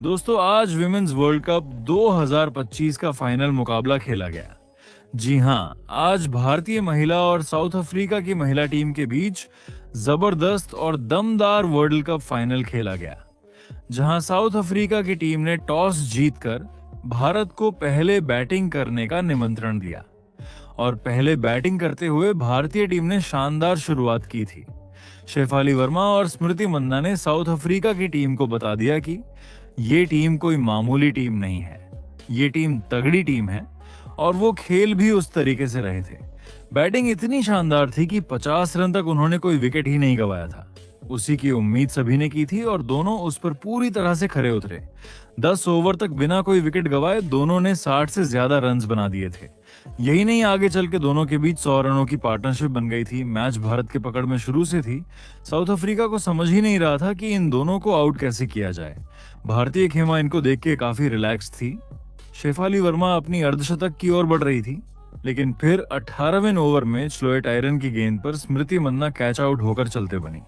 दोस्तों आज women's world cup 2025 का फाइनल मुकाबला खेला गया। जी हाँ, आज भारतीय महिला और साउथ अफ्रीका की महिला टीम के बीच जबरदस्त और दमदार वर्ल्ड कप फाइनल खेला गया, जहां साउथ अफ्रीका की टीम ने टॉस जीतकर भारत को पहले बैटिंग करने का निमंत्रण दिया और पहले बैटिंग करते हुए भारतीय टीम ने शानदार शुरुआत की थी। शेफाली वर्मा और स्मृति मंदाना ने साउथ अफ्रीका की टीम को बता दिया कि ये टीम कोई मामूली टीम नहीं है, ये टीम तगड़ी टीम है और वो खेल भी उस तरीके से रहे थे। बैटिंग इतनी शानदार थी कि 50 रन तक उन्होंने कोई विकेट ही नहीं गंवाया था। उसी की उम्मीद सभी ने की थी और दोनों उस पर पूरी तरह से खरे उतरे। 10 ओवर तक बिना कोई विकेट गंवाए दोनों ने 60 से ज्यादा रन्स बना दिए थे। यही नहीं, आगे चल के दोनों के बीच 100 रनों की पार्टनरशिप बन गई थी। मैच भारत के पकड़ में शुरू से थी। साउथ अफ्रीका को समझ ही नहीं रहा था कि इन दोनों को आउट कैसे किया जाए। भारतीय खेमा इनको देख के काफी रिलैक्स थी। शेफाली वर्मा अपनी अर्धशतक की ओर बढ़ रही थी, लेकिन फिर 18वें ओवर में स्लोएट आयरन की गेंद पर स्मृति मंदाना कैच आउट होकर चलते बनी।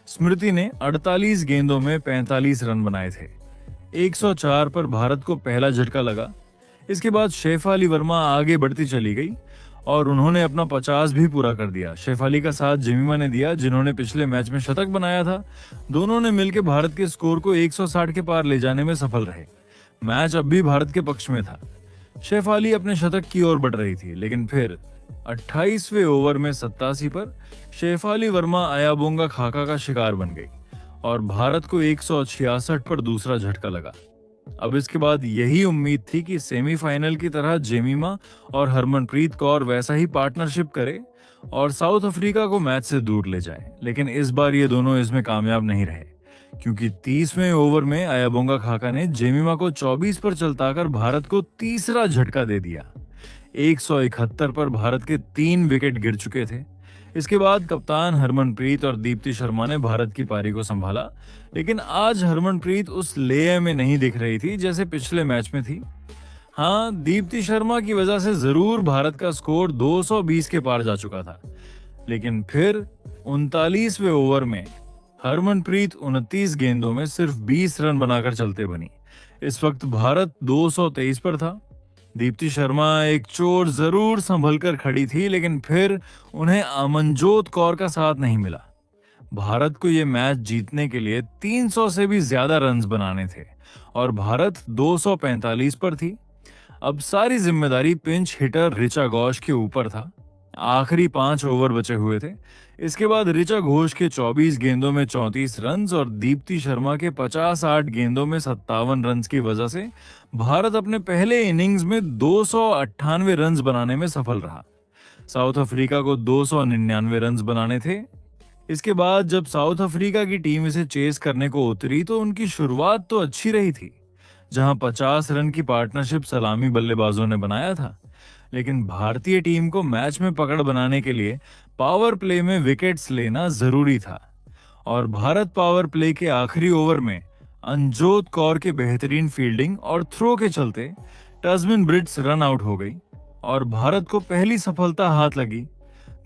स्मृति ने 48 गेंदों में 45 रन बनाए थे। 104 पर भारत को पहला झटका लगा। इसके बाद शेफाली वर्मा आगे बढ़ती चली गई और उन्होंने अपना 50 भी पूरा कर दिया। शेफाली का साथ जेमिमा ने दिया, जिन्होंने पिछले मैच में शतक बनाया था। दोनों ने मिलकर भारत के स्कोर को 160 के पार ले जाने में सफल रहे। मैच अब भी भारत के पक्ष में था। शेफाली अपने शतक की ओर बढ़ रही थी, लेकिन फिर 28वें ओवर में 87 पर शेफाली वर्मा अयाबोंगा खाका का शिकार बन गई और भारत को 166 पर दूसरा झटका लगा। अब इसके बाद यही उम्मीद थी कि सेमीफाइनल की तरह जेमिमा और हरमनप्रीत कौर वैसा ही पार्टनरशिप करे और साउथ अफ्रीका को मैच से दूर ले जाए, लेकिन इस बार ये दोनों इसमें कामयाब नहीं रहे, क्योंकि 30वें ओवर में अयाबोंगा खाका ने जेमिमा को 24 पर चलताकर भारत को तीसरा झटका दे दिया। 171 पर भारत के 3 विकेट गिर चुके थे। इसके बाद कप्तान हरमनप्रीत और दीप्ति शर्मा ने भारत की पारी को संभाला, लेकिन आज हरमनप्रीत उस लेयर में नहीं दिख रही थी जैसे पिछले मैच में थी। हाँ, दीप्ति शर्मा की वजह से जरूर भारत का स्कोर 220 के पार जा चुका था, लेकिन फिर 39वें ओवर में हरमनप्रीत 29 गेंदों में सिर्फ 20 रन बनाकर चलते बनी। इस वक्त भारत 223 पर था। दीप्ति शर्मा एक चोर जरूर संभल कर खड़ी थी, लेकिन फिर उन्हें अमनजोत कौर का साथ नहीं मिला। भारत को यह मैच जीतने के लिए 300 से भी ज्यादा रन्स बनाने थे और भारत 245 पर थी। अब सारी जिम्मेदारी पिंच हिटर ऋचा घोष के ऊपर था। आखिरी 5 ओवर बचे हुए थे। इसके बाद ऋचा घोष के 24 गेंदों में 34 रन्स और दीप्ति शर्मा के 58 गेंदों में 57 रन्स की वजह से भारत अपने पहले इनिंग्स में 298 रन्स बनाने में सफल रहा। साउथ अफ्रीका को 299 रन्स बनाने थे। इसके बाद जब साउथ अफ्रीका की टीम इसे चेस करने को उतरी तो उनकी शुरुआत तो अच्छी रही थी, जहां 50 रन की पार्टनरशिप सलामी बल्लेबाजों ने बनाया था, लेकिन भारतीय टीम को मैच में पकड़ बनाने के लिए पावर प्ले में विकेट्स लेना जरूरी था और भारत पावर प्ले के आखिरी ओवर में अनजोत कौर के बेहतरीन फील्डिंग और थ्रो के चलते टस्मिन ब्रिट्स रन आउट हो गई और भारत को पहली सफलता हाथ लगी।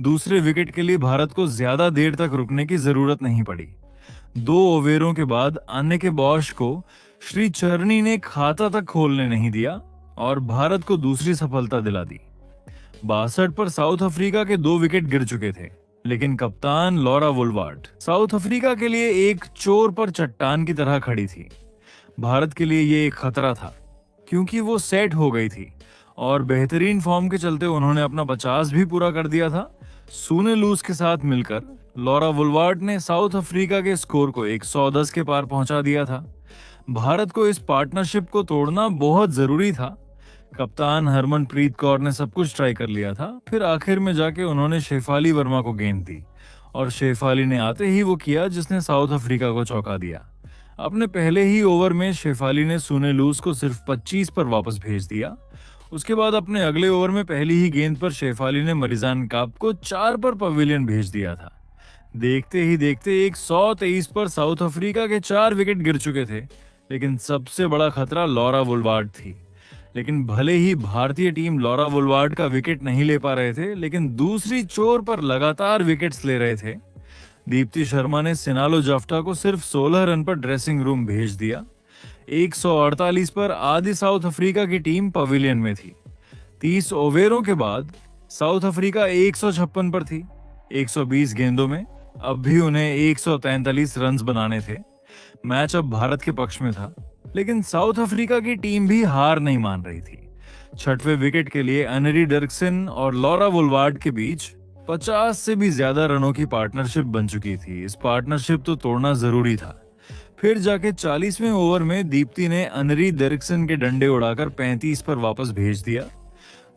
दूसरे विकेट के लिए भारत को ज्यादा देर तक रुकने की जरूरत नहीं पड़ी। 2 ओवरों के बाद आने के बॉश को श्री चरनी ने खाता तक खोलने नहीं दिया और भारत को दूसरी सफलता दिला दी। 62 पर साउथ अफ्रीका के 2 विकेट गिर चुके थे, लेकिन कप्तान लॉरा वुलवार्ड साउथ अफ्रीका के लिए एक चोर पर चट्टान की तरह खड़ी थी। भारत के लिए ये एक खतरा था, क्योंकि वो सेट हो गई थी और बेहतरीन फॉर्म के चलते उन्होंने अपना 50 भी पूरा कर दिया था। सूने लूस के साथ मिलकर लॉरा वुलवार्ड ने साउथ अफ्रीका के स्कोर को 110 के पार पहुंचा दिया था। भारत को इस पार्टनरशिप को तोड़ना बहुत जरूरी था। कप्तान हरमनप्रीत कौर ने सब कुछ ट्राई कर लिया था, फिर आखिर में जाके उन्होंने शेफाली वर्मा को गेंद दी और शेफाली ने आते ही वो किया जिसने साउथ अफ्रीका को चौंका दिया। अपने पहले ही ओवर में शेफाली ने सूने लूस को सिर्फ 25 पर वापस भेज दिया। उसके बाद अपने अगले ओवर में पहली ही गेंद पर शेफाली ने मरिजान काप को 4 पर पवेलियन भेज दिया था। देखते ही देखते 123 पर साउथ अफ्रीका के 4 विकेट गिर चुके थे, लेकिन सबसे बड़ा खतरा लॉरा वुलवार्ड थी। लेकिन भले ही भारतीय टीम लॉरा वुलवार्ड का विकेट नहीं ले पा रहे थे, लेकिन दूसरी छोर पर लगातार विकेट्स ले रहे थे। दीप्ति शर्मा ने सिनालो जाफ्टा को सिर्फ 16 रन पर ड्रेसिंग रूम भेज दिया। 148 पर आधी साउथ अफ्रीका की टीम पवेलियन में थी। 30 ओवरों के बाद साउथ अफ्रीका 156 पर थी। 120 गेंदों में अब भी उन्हें 143 रन्स बनाने थे। मैच अब भारत के पक्ष में था, लेकिन साउथ अफ्रीका की टीम भी हार नहीं मान रही थी। छठवें विकेट के लिए अनरी डर्कसन और लॉरा वुलवार्ड के बीच 50 से भी ज्यादा रनों की पार्टनरशिप बन चुकी थी। इस पार्टनरशिप तो तोड़ना जरूरी था। फिर जाके 40वें ओवर में दीप्ति ने अनरी डर्कसन के डंडे उड़ाकर 35 पर वापस भेज दिया।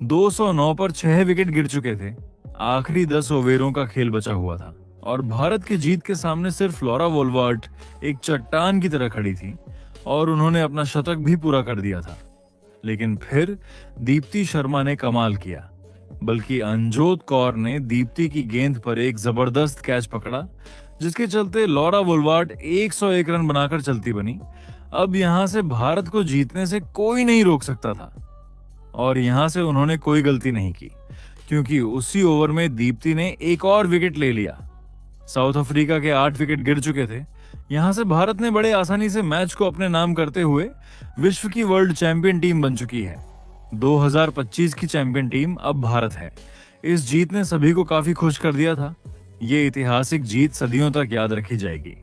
209 पर 6 विकेट गिर चुके थे। आखिरी 10 ओवरों का खेल बचा हुआ था और भारत की जीत के सामने सिर्फ लॉरा वोलवर्ट एक चट्टान की तरह खड़ी थी और उन्होंने अपना शतक भी पूरा कर दिया था। लेकिन फिर दीप्ति शर्मा ने कमाल किया, बल्कि अनजोत कौर ने दीप्ति की गेंद पर एक जबरदस्त कैच पकड़ा, जिसके चलते लॉरा वोलवर्ट 101 रन बनाकर चलती बनी। अब यहां से भारत को जीतने से कोई नहीं रोक सकता था और यहां से उन्होंने कोई गलती नहीं की, क्योंकि उसी ओवर में दीप्ति ने एक और विकेट ले लिया। साउथ अफ्रीका के 8 विकेट गिर चुके थे। यहां से भारत ने बड़े आसानी से मैच को अपने नाम करते हुए विश्व की वर्ल्ड चैंपियन टीम बन चुकी है। 2025 की चैंपियन टीम अब भारत है। इस जीत ने सभी को काफी खुश कर दिया था। ये ऐतिहासिक जीत सदियों तक याद रखी जाएगी।